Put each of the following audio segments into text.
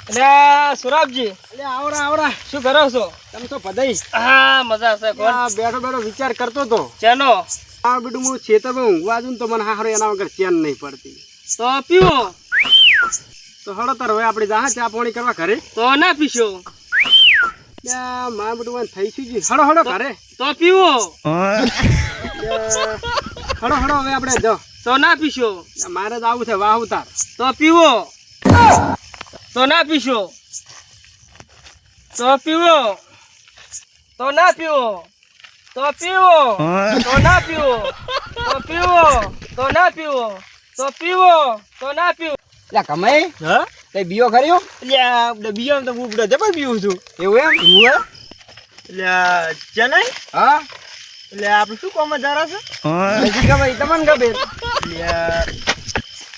એટલે સુરાબજી, એટલે આવડા શું કરો છો? તમે તો પધાઈ. હા, મજા છે. કોણ? બેઠો વિચાર કરતો તો ચેનો આ બેટું હું ખેતરમાં ઊંઘવા જઉં તો મને હારો એના વગર ચેન નહીં પડતી. તો પીવો, તો હળો તાર હવે આપણે જા ચા પાણી કરવા ઘરે. તો ના પીશો મારા બેટું મને થઈ શું ગયું. હળો ઘરે તો પીવો, હળો હવે આપણે જો તો ના પીશો મારે જ આવું છે વાહ ઉતાર. તો પીવો, તો ના પીશો તો પીવો, તો ના પીવો, તો પીવો, તો ના પીવો, તો પીવો, તો ના પીવો, તો પીવો, તો ના પીવો. એટલે કમાઈ હા, કઈ બીઓ ખર્યો એટલે આપણે બીજો તો હું બધા જબર પીવું છું. એવું એમ હું એટલે ચેન્નાઈ. હા એટલે આપણે શું કામ જરા છે? હજી ખબર તમને ખબર એટલે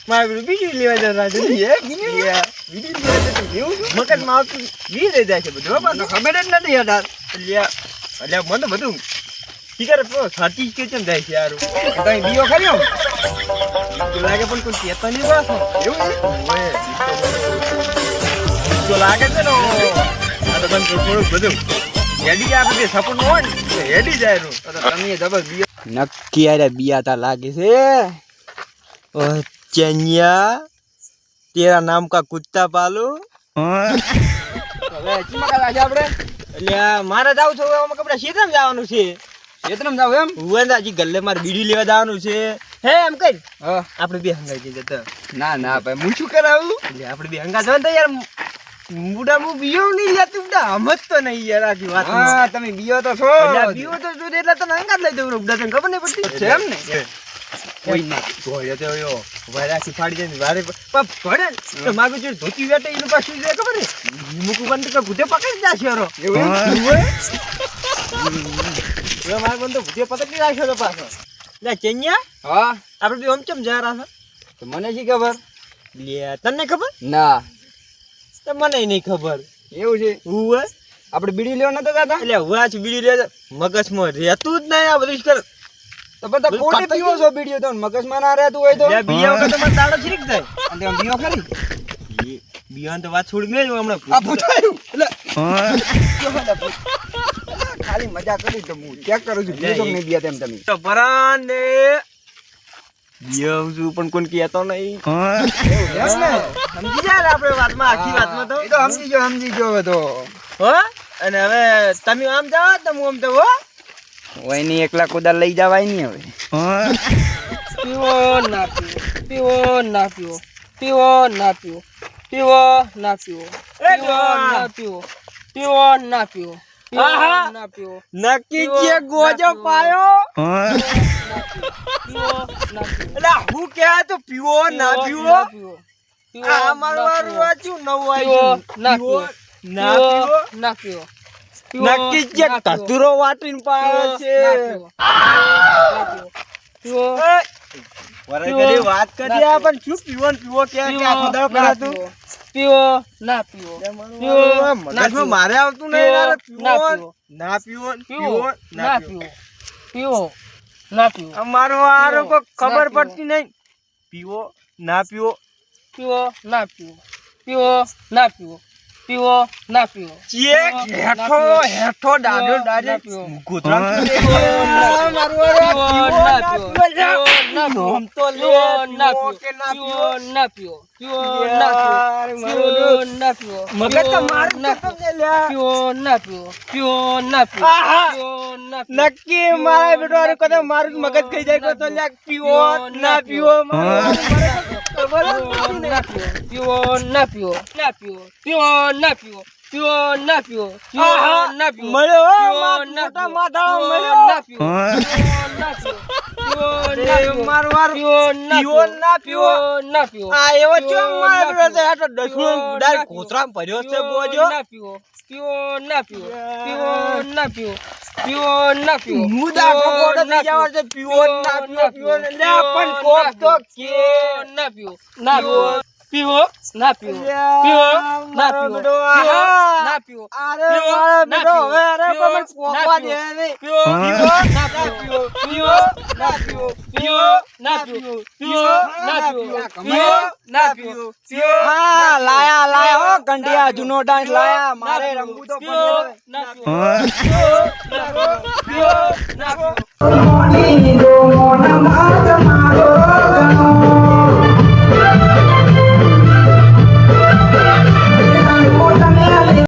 મારે બીજું લેવા જરા છે. મગજમાં આવતું વી લઈ જાય છે બધું. ખબર જ નથી યાર. એટલે મને તો બધું શીખર સાચી કે કેમ જાય છે યાર. કઈ બીઓ ખર્યો તો લાગે પણ કોઈ કહેતો નહીં બસ. એવું તો લાગે છે ને આ તો બંધ થોડુંક બધું હેડી જાય. આપણે સપોર્ટ હોય ને હેડી જાય નું. તમે જબર બીઓ નક્કી અરે બિયાતા લાગે છે. चैनिया तेरा नाम का कुत्ता पालो. હવે ચીમાં કાલા છે આપણે. એટલે મારે જાવ છો અમે કપડા ક્ષેત્રમાં જવાનું છે. ખેતરમાં જાવ એમ ઉવંદાજી ગલ્લે મારે બીડી લેવા જવાનું છે. હે એમ કઈ હા આપણે બે હંગાઈ જઈએ તો. ના ભાઈ હું શું કરાવું. એટલે આપણે બે હંગા જવાનું તો યાર મુડા મુ બીયો નહીં લેતું મુડા હમજ તો નહીં યાર આખી વાત. હા તમે બીઓ તો છો. એટલે બીયો તો જો એટલે તને હંગા જ લઈ દઉં મુડા તને ખબર નહીં પડતી છે એમ ને કોઈ ના જોયો તો યો વારાથી ફાડી જાય વારે પણ ભડે તો માગું છે ધોતી વેટે એનું પાછું જે ખબર છે મુકુ બંધ કે ભૂતે પકડી જાશે રો. એવું એ માર બંધ ભૂતે પકડી જાશે તો પાછો. લે ચેન્યા હા આપણે બી ઓમ ચમ જા રહ્યા તો મને શી ખબર. લે તને ખબર ના તો મને નહીં ખબર. એવું છે હુએ આપણે બીડી લેવા નતા જતા. એટલે વાચ બીડી લે મગજમાં રહેતું જ નહીં આ બધું કર. તો બધા પોતે પીવો છો બીડીઓ તો મગજમાં ના રહેતું હોય તો. લે બીયા વગર તો મને દાડો છીરીક જાય. અને તમે બીઓ ખરી બીયાન તો વાત છોડી મેં હમણાં આ પૂછાયું એટલે ખાલી મજા કરી તો હું ચેક કરું છું બીજો નહીં બીયા તેમ તમે તો પરાને બીયા છું પણ કોણ કહેતો નહીં. એમ ને સમજી જાય આપણે વાતમાં આખી વાતમાં તો. એ તો સમજી ગયો હવે તો. હો અને હવે તમે આમ જાઓ તો હું આમ તો હો ઓય ની એકલા કુદા લઈ જવાય નહીં હવે. પીવો ના પીવો, પીવો ના પીવો, પીવો ના પીવો, પીવો ના પીવો, પીવો ના પીવો, પીવો ના પીવો, પીવો ના પીવો. નક્કી છે ગોજો પાયો. એટલે હું કહે તો પીવો ના પીવો. આ મારું વાંચ્યું નવું આવ્યું. ના પીવો ના પીવો ના પીવો. નક્કી છે કતુરો વાટીને પાયો છે. વાત કરી પણ શું પીવો ને પીવો કે આખો દાડો કરાતું. પીવો ના પીવો, પીવો મગજમાં મારે આવતું નહીં યાર. પીવો ના પીવો, પીવો ના પીવો, પીવો ના પીવો. અમારો આરો કોઈ ખબર પડતી નહીં. પીવો ના પીવો, પીવો ના પીવો, પીવો ના પીવો, પીવો ના પીવો. ચેક હેઠો હેઠો દાડો દાડે ગોધરા મારું આરો પીવો ના પીવો હમ તો લે ના પીવો ના પીવો ના પીવો, પીવો ના પીવો, પીવો ના પીવો. મગજ તો માર ના પીવો ના પીવો, પીવો ના પીવો, પીવો ના પીવો. નક્કી મારા બેટો આરે કદા મારું મગજ ખાઈ જાય તો લે પીવો ના પીવો. પીવો ના પીવો ના પીવો, પીવો ના પીવો, પીવો ના પીવો, પીવો ના પીવો. મળ્યો મોટા માથા મળ્યો ના પીવો, ના પીવો, પીવો ના પીવો. મારું વાર પીવો ના પીવો ના પીવો. આ એવો ચો મારો બેટો આ તો દસમો ગુડાર કોતરામ ભર્યો છે બોજો. ના પીવો, પીવો ના પીવો, પીવો ના પીવો, પીવો ના પીવો. મુદા કોકોડો થઈ જાવ છે. પીવો ના પીવો, પીવો લે પણ કોક તો કે ના પીવો ના પીવો. પીવો ના પીવો અલ્યા, પીવો ના મારો પીવો બેટો, પીવો આહા. ના પીવો અરે પીવો, મારો ના બેટો, પીવો, હવે અરે પીવો, પણ મને પોકવા ના દે નહીં. પીવો પીવો, ના પીવો પીવો ના પીવો પીવો ના પીવો પીવો ના પીવો પીવો ના પીવો પીવો હા, લાયા હો કંડિયા જૂનો ડાન્સ લાયા મારે રમવું તો પીવો પડે. ના પીવો પીવો ના પીવો પીવો ના પીવો ઈ ગોનો નમા